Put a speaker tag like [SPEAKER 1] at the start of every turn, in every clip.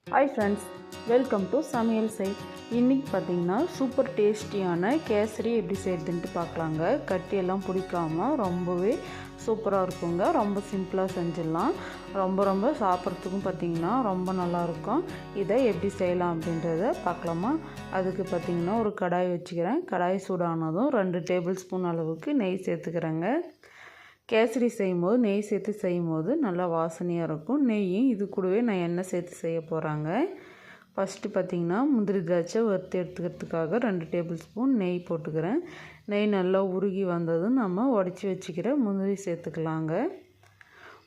[SPEAKER 1] Hi friends, welcome to சமையல் செய். இன்றைக்கி பார்த்திங்கன்னா சூப்பர் டேஸ்டியான கேசரி எப்படி செய்கிறதுன்ட்டு பார்க்கலாங்க. கட்டியெல்லாம் பிடிக்காமல் ரொம்பவே சூப்பராக இருக்குங்க. ரொம்ப சிம்பிளாக செஞ்சிடலாம். ரொம்ப சாப்பிட்றதுக்கும் பார்த்திங்கன்னா ரொம்ப நல்லாயிருக்கும். இதை எப்படி செய்யலாம் அப்படின்றத பார்க்கலாமா? அதுக்கு பார்த்திங்கன்னா ஒரு கடாய் வச்சுக்கிறேன். கடாய் சூடானதும் 2 டேபிள் ஸ்பூன் அளவுக்கு நெய் சேர்த்துக்கிறேங்க. கேசரி செய்யும்போது நெய் சேர்த்து செய்யும்போது நல்லா வாசனையாக இருக்கும். நெய்யும் இது கூடவே நான் எண்ணெய் சேர்த்து செய்ய போகிறாங்க. ஃபஸ்ட்டு பார்த்திங்கன்னா முந்திரி திராட்சை வறுத்து எடுத்துக்கிறதுக்காக 2 டேபிள் ஸ்பூன் நெய் போட்டுக்கிறேன். நெய் நல்லா உருகி வந்ததும் நம்ம உடச்சி வச்சுக்கிற முந்திரி சேர்த்துக்கலாங்க.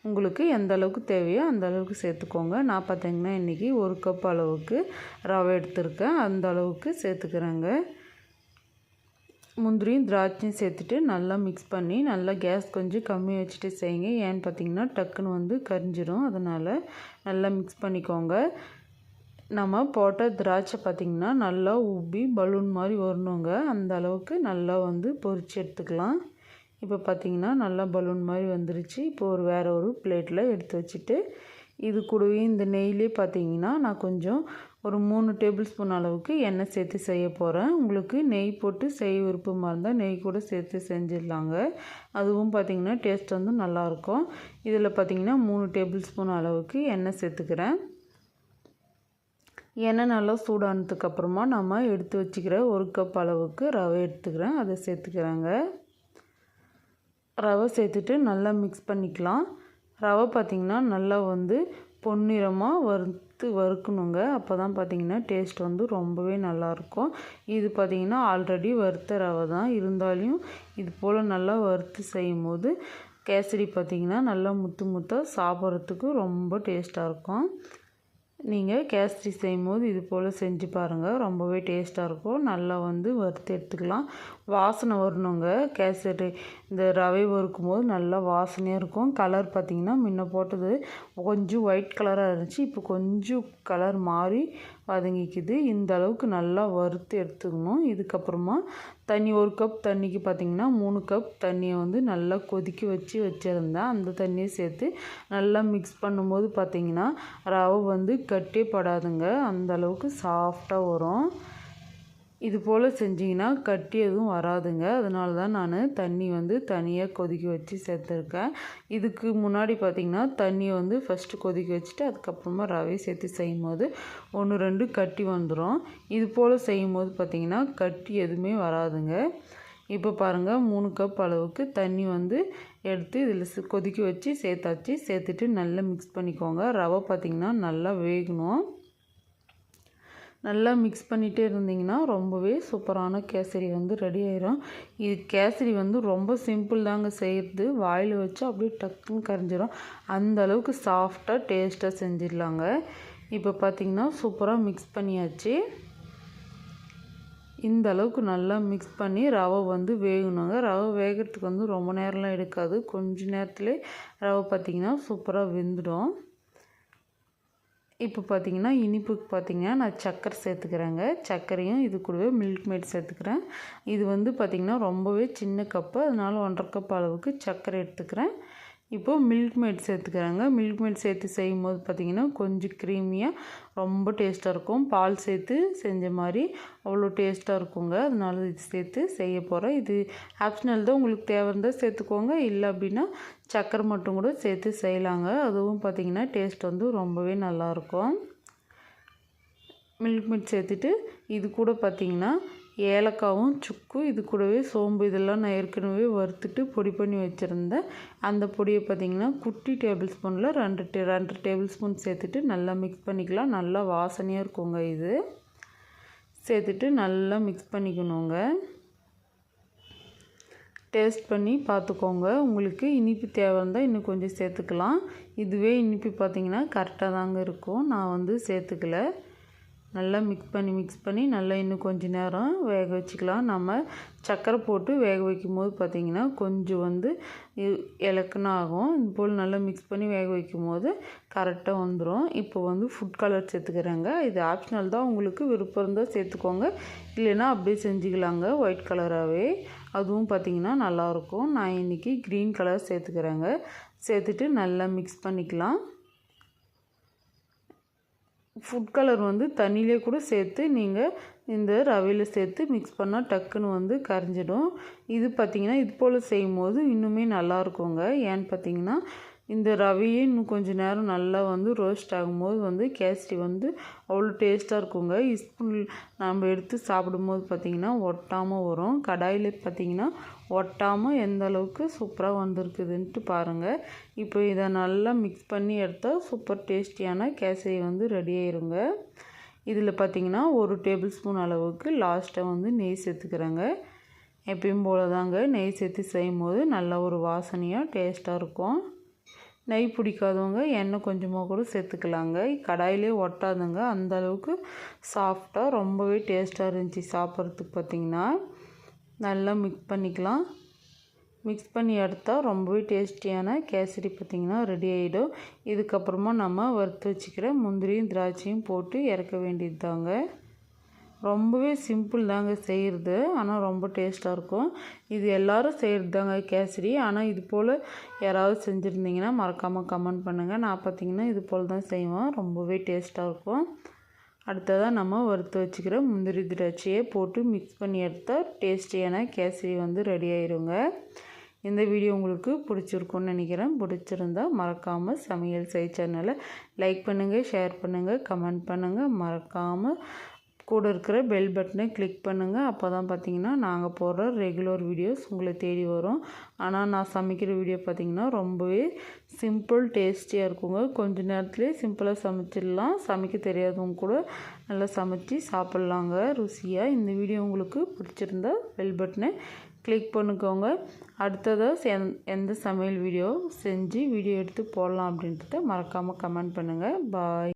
[SPEAKER 1] உங்களுக்கு எந்த அளவுக்கு தேவையோ அந்த அளவுக்கு சேர்த்துக்கோங்க. நான் பார்த்திங்கன்னா இன்றைக்கி 1 கப் அளவுக்கு ரவை எடுத்துருக்கேன். அந்த அளவுக்கு சேர்த்துக்கிறேங்க. முந்திரியும் திராட்சையும் சேர்த்துட்டு நல்லா மிக்ஸ் பண்ணி நல்லா கேஸ் கொஞ்சம் கம்மி வச்சுட்டு செய்யுங்க. ஏன்னு பார்த்திங்கன்னா டக்குன்னு கரிஞ்சிடும். அதனால் நல்லா மிக்ஸ் பண்ணிக்கோங்க. நம்ம போட்ட திராட்சை பார்த்திங்கன்னா நல்லா உப்பி பலூன் மாதிரி வரணுங்க. அந்த அளவுக்கு நல்லா பொரிச்சு எடுத்துக்கலாம். இப்போ பார்த்திங்கன்னா நல்லா பலூன் மாதிரி வந்துருச்சு. இப்போ வேறு ஒரு பிளேட்டில் எடுத்து வச்சுட்டு இது கூடவே இந்த நெய்லேயே பார்த்திங்கன்னா நான் கொஞ்சம் ஒரு 3 டேபிள் ஸ்பூன் அளவுக்கு எண்ணெய் சேர்த்து செய்ய போகிறேன். உங்களுக்கு நெய் போட்டு செய்ய விருப்பமாக இருந்தால் நெய் கூட சேர்த்து செஞ்சிடலாங்க. அதுவும் பார்த்திங்கன்னா டேஸ்ட் நல்லாயிருக்கும். இதில் பார்த்திங்கன்னா 3 டேபிள் ஸ்பூன் அளவுக்கு எண்ணெய் சேர்த்துக்கிறேன். எண்ணெய் நல்லா சூடானதுக்கப்புறமா நம்ம எடுத்து வச்சுக்கிற 1 கப் அளவுக்கு ரவை எடுத்துக்கிறேன். அதை சேர்த்துக்கிறேங்க. ரவை சேர்த்துட்டு நல்லா மிக்ஸ் பண்ணிக்கலாம். ரவை பார்த்திங்கன்னா நல்லா பொன்னிறமாக வறுக்கணுங்க. அப்போ தான் பார்த்திங்கன்னா டேஸ்ட் ரொம்பவே நல்லாயிருக்கும். இது பார்த்திங்கன்னா ஆல்ரெடி வறுத்த ரவை தான். இருந்தாலும் இது போல் நல்லா வறுத்து செய்யும்போது கேசரி பார்த்திங்கன்னா நல்லா முத்தாக சாப்பிட்றதுக்கு ரொம்ப டேஸ்ட்டாக இருக்கும். நீங்கள் கேசரி செய்யும்போது இது போல் செஞ்சு பாருங்கள். ரொம்பவே டேஸ்ட்டாக இருக்கும். நல்லா வறுத்து எடுத்துக்கலாம். வாசனை வரணுங்க. கேசரி இந்த ரவை வறுக்கும் போது நல்லா வாசனையாக இருக்கும். கலர் பார்த்திங்கன்னா முன்ன போட்டது கொஞ்சம் ஒயிட் கலராக இருந்துச்சு. இப்போ கொஞ்சம் கலர் மாறி வதங்கிக்குது. இந்த அளவுக்கு நல்லா வறுத்து எடுத்துக்கணும். இதுக்கப்புறமா தண்ணி 1 கப் தண்ணிக்கு பார்த்திங்கன்னா 3 கப் தண்ணியை நல்லா கொதிக்க வச்சுருந்தேன். அந்த தண்ணியை சேர்த்து நல்லா மிக்ஸ் பண்ணும்போது பார்த்திங்கன்னா ரவை கட்டே படாதுங்க. அந்த அளவுக்கு சாஃப்டாக வரும். இது போல் செஞ்சிங்கன்னா கட்டி எதுவும் வராதுங்க. அதனால தான் நான் தண்ணி தனியாக கொதிக்க வச்சு சேர்த்துருக்கேன். இதுக்கு முன்னாடி பார்த்திங்கன்னா தண்ணியை ஃபஸ்ட்டு கொதிக்க வச்சுட்டு அதுக்கப்புறமா ரவையை சேர்த்து செய்யும்போது 1, 2 கட்டி வந்துடும். இது போல் செய்யும்போது பார்த்திங்கன்னா கட்டி எதுவுமே வராதுங்க. இப்போ பாருங்கள் 3 கப் அளவுக்கு தண்ணி எடுத்து இதில் கொதிக்க வச்சு சேர்த்தாச்சு. சேர்த்துட்டு நல்லா மிக்ஸ் பண்ணிக்கோங்க. ரவை பார்த்திங்கன்னா நல்லா வேகணும். நல்லா மிக்ஸ் பண்ணிகிட்டே இருந்திங்கன்னா ரொம்பவே சூப்பரான கேசரி ரெடி ஆயிரும். இது கேசரி ரொம்ப சிம்பிள் தாங்க செய்கிறது. வாயில் வச்சு அப்படியே டக்குன்னு கரைஞ்சிரும். அந்த அளவுக்கு சாஃப்டாக டேஸ்ட்டாக செஞ்சிடலாங்க. இப்போ பார்த்திங்கன்னா சூப்பராக மிக்ஸ் பண்ணியாச்சு. இந்த அளவுக்கு நல்லா மிக்ஸ் பண்ணி ரவை வேகணுங்க. ரவை வேகிறதுக்கு ரொம்ப நேரம்லாம் எடுக்காது. கொஞ்ச நேரத்துலேயே ரவை பார்த்திங்கன்னா சூப்பராக வெந்துடும். இப்போ பார்த்திங்கன்னா இனிப்புக்கு பார்த்திங்கன்னா நான் சர்க்கரை சேர்த்துக்கிறேங்க. சர்க்கரையும் இது கூடவே மில்க் மேட் சேர்த்துக்கிறேன். இது பார்த்திங்கன்னா ரொம்பவே சின்ன கப்பு. அதனால 1.5 கப் அளவுக்கு சர்க்கரை எடுத்துக்கிறேன். இப்போது மில்க் மேட் சேர்த்துக்கிறேங்க. மில்க் மேட் சேர்த்து செய்யும்போது பார்த்திங்கன்னா கொஞ்சம் க்ரீமியாக ரொம்ப டேஸ்ட்டாக இருக்கும். பால் சேர்த்து செஞ்ச மாதிரி அவ்வளோ டேஸ்ட்டாக இருக்குங்க. அதனால இது சேர்த்து செய்ய போகிறேன். இது ஆப்ஷனல் தான். உங்களுக்கு தேவை இருந்தால் சேர்த்துக்கோங்க. இல்லை அப்படின்னா சர்க்கரை மட்டும் கூட சேர்த்து செய்யலாங்க. அதுவும் பார்த்திங்கன்னா டேஸ்ட் ரொம்பவே நல்லாயிருக்கும். மில்க் மேட் சேர்த்துட்டு இது கூட பார்த்திங்கன்னா ஏலக்காவும் சுக்கு இது கூடவே சோம்பு இதெல்லாம் நான் ஏற்கனவே வறுத்துட்டு பொடி பண்ணி வச்சுருந்தேன். அந்த பொடியை பார்த்திங்கன்னா குட்டி டேபிள் ஸ்பூனில் 2 டேபிள் ஸ்பூன் சேர்த்துட்டு நல்லா மிக்ஸ் பண்ணிக்கலாம். நல்லா வாசனையாக இருக்குங்க. இது சேர்த்துட்டு நல்லா மிக்ஸ் பண்ணிக்கணுங்க. டேஸ்ட் பண்ணி பார்த்துக்கோங்க. உங்களுக்கு இனிப்பு தேவை இருந்தால் இன்னும் கொஞ்சம் சேர்த்துக்கலாம். இதுவே இனிப்பு பார்த்திங்கன்னா கரெக்டாக தாங்க இருக்கும். நான் சேர்த்துக்கல. நல்லா மிக்ஸ் பண்ணி நல்லா இன்னும் கொஞ்சம் நேரம் வேக வச்சுக்கலாம். நம்ம சர்க்கரை போட்டு வேக வைக்கும்போது பார்த்திங்கன்னா கொஞ்சம் இலக்குனா ஆகும். இது போல் நல்லா மிக்ஸ் பண்ணி வேக வைக்கும்போது கரெக்டாக வந்துடும். இப்போ ஃபுட் கலர் சேர்த்துக்கிறேங்க. இது ஆப்ஷனல் தான். உங்களுக்கு விருப்பம் இருந்தால் சேர்த்துக்கோங்க. இல்லைன்னா அப்படியே செஞ்சுக்கலாங்க ஒயிட் கலராகவே. அதுவும் பார்த்திங்கன்னா நல்லாயிருக்கும். நான் இன்றைக்கி க்ரீன் கலர் சேர்த்துக்கிறேங்க. சேர்த்துட்டு நல்லா மிக்ஸ் பண்ணிக்கலாம். ஃபுட் கலர் வந்து தண்ணியிலே கூட சேர்த்து நீங்கள் இந்த ரவையில் சேர்த்து மிக்ஸ் பண்ணால் டக்குன்னு வந்து கரைஞ்சிடும். இது பார்த்திங்கன்னா இது போல் செய்யும்போது இன்னுமே நல்லாயிருக்குங்க. ஏன்னு பார்த்திங்கன்னா இந்த ரவையே இன்னும் கொஞ்சம் நேரம் நல்லா வந்து ரோஸ்ட் ஆகும்போது வந்து கேசரி வந்து அவ்வளோ டேஸ்ட்டாக இருக்குங்க. ஸ்பூன் நம்ம எடுத்து சாப்பிடும்போது பார்த்திங்கன்னா ஒட்டாமல் வரும். கடாயில் பார்த்திங்கன்னா ஒட்டாமல் எந்த அளவுக்கு சூப்பராக வந்திருக்குதுன்ட்டு பாருங்கள். இப்போ இதை நல்லா மிக்ஸ் பண்ணி எடுத்தால் சூப்பர் டேஸ்டியான கேசரி வந்து ரெடி ஆயிருங்க. இதில் பார்த்திங்கன்னா 1 டேபிள் ஸ்பூன் அளவுக்கு லாஸ்ட்டாக வந்து நெய் சேர்த்துக்கிறேங்க. எப்பயும் போல தாங்க நெய் சேர்த்து செய்யும்போது நல்ல ஒரு வாசனையாக டேஸ்ட்டாக இருக்கும். நெய் பிடிக்காதவங்க எண்ணெய் கொஞ்சமாக கூட சேர்த்துக்கலாங்க. கடாயிலே ஒட்டாதுங்க. அந்த அளவுக்கு சாஃப்டாக ரொம்பவே டேஸ்ட்டாக இருந்துச்சு சாப்பிட்றதுக்கு. பார்த்திங்கன்னா நல்லா மிக்ஸ் பண்ணிக்கலாம். மிக்ஸ் பண்ணி எடுத்தால் ரொம்பவே டேஸ்டியான கேசரி பார்த்திங்கன்னா ரெடி ஆகிடும். இதுக்கப்புறமா நம்ம வறுத்து வச்சுக்கிற முந்திரியும் திராட்சையும் போட்டு இறக்க வேண்டியது தாங்க. ரொம்பவே சிம்பிள் தாங்க செய்கிறது, ஆனால் ரொம்ப டேஸ்ட்டாக இருக்கும். இது எல்லோரும் செய்கிறது தாங்க கேசரி. ஆனால் இது போல் யாராவது செஞ்சுருந்தீங்கன்னா மறக்காமல் கமெண்ட் பண்ணுங்கள். நான் பார்த்திங்கன்னா இது போல் தான் செய்வேன். ரொம்பவே டேஸ்ட்டாக இருக்கும். அடுத்ததாக நம்ம வறுத்து வச்சுக்கிற முந்திரி திராட்சையை போட்டு மிக்ஸ் பண்ணி எடுத்தால் டேஸ்டியான கேசரி வந்து ரெடி ஆயிருங்க. இந்த வீடியோ உங்களுக்கு பிடிச்சிருக்குன்னு நினைக்கிறேன். பிடிச்சிருந்தா மறக்காமல் சமையல் செய் சேனலை லைக் பண்ணுங்கள், ஷேர் பண்ணுங்கள், கமெண்ட் பண்ணுங்கள். மறக்காமல் கூட இருக்கிற பெல் பட்டனை கிளிக் பண்ணுங்கள். அப்போ தான் பார்த்திங்கன்னா நாங்கள் போடுற ரெகுலர் வீடியோஸ் உங்களை தேடி வரும். ஆனால் நான் சமைக்கிற வீடியோ பார்த்திங்கன்னா ரொம்பவே சிம்பிள் டேஸ்டியாக இருக்குங்க. கொஞ்சம் நேரத்துலேயே சிம்பிளாக சமைச்சிடலாம். சமைக்க தெரியாதவங்க கூட நல்லா சமைச்சி சாப்பிட்லாங்க ருசியாக. இந்த வீடியோ உங்களுக்கு பிடிச்சிருந்தா பெல் பட்டனை கிளிக் பண்ணிக்கோங்க. அடுத்ததாக எந்த சமையல் வீடியோ செஞ்சு வீடியோ எடுத்து போடலாம் அப்படின்றத மறக்காமல் கமெண்ட் பண்ணுங்கள். பாய்.